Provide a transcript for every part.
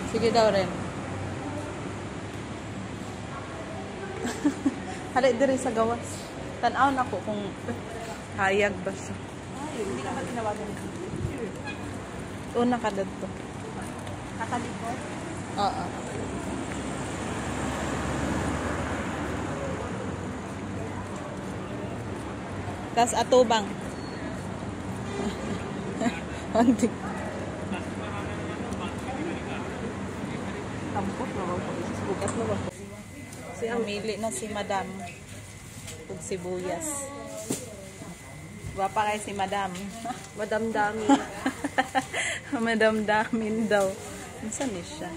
Sige daw rin. Hali diri sa gawas. Tan-aw na ko kung hayag ba siya. Ay, hindi ka ba tinawagan? Una ka dito. Katalikod? Oo. Tas atubang. Antik. Tampok na ako. Bukas na ba? Namili na si Madam. Ug sibuyas. Guwapa kay si Madam. Madam Dami. Madam Damin daw. Saan ni siya?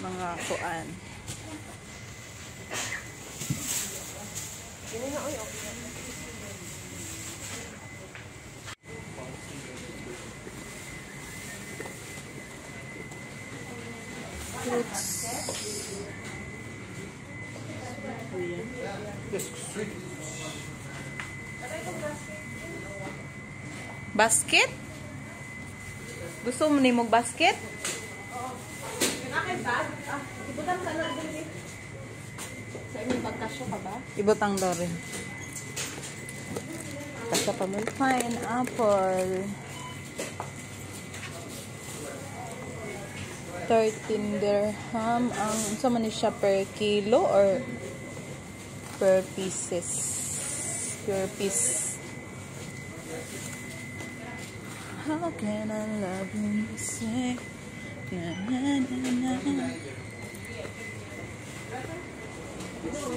Mga kuan. Hindi na, oy, okay. Fruits. Basket? Gusto mo ni mong basket? Akin bag? Ibutan ka na din eh. Sa inyong pagkasyo ka ba? Ibutang daw rin. Kasi pa mo. Pineapple. 13 dirham. Ang sa man siya per kilo or per pieces? Per piece. How can I love you? Say, na na na na.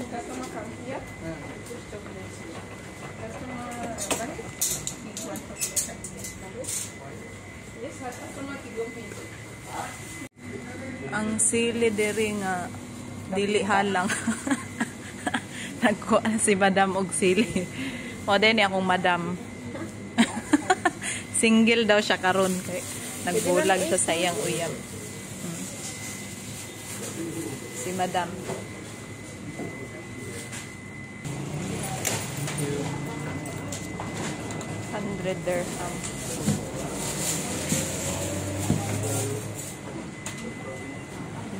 Customer come here. Customer, yes, customer tigong pinto. Ang sili diri nga dili halang. Nagkuha si Madam og sili. O din akong Madam. Single daw siya karon kay nagbulag siya sa iyang uyab. Si Madam. 100 dirham.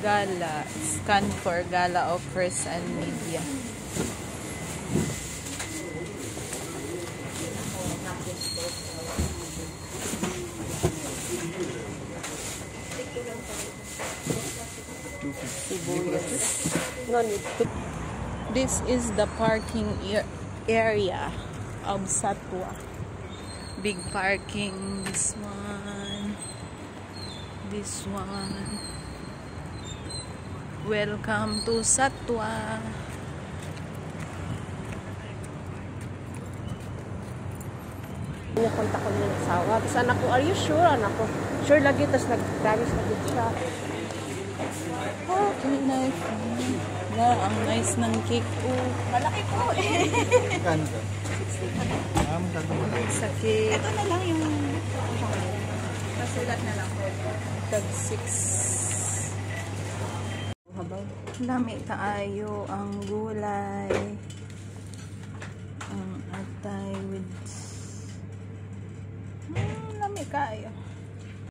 Gala. Scan for Gala offers and media. No need to. This is the parking area of Satwa. Big parking. This one. This one. Welcome to Satwa. Nakunta ko ng asawa. Tapos anak ko, are you sure? Anak ko, sure lagi. Tapos nag-promise lagi siya. Okay, nice. Na, ang nice ng cake ko. Malaki po eh. Sa cake. Ito na lang yung pasulat na lang po. Tag 6. Dami kaayo ang gulay.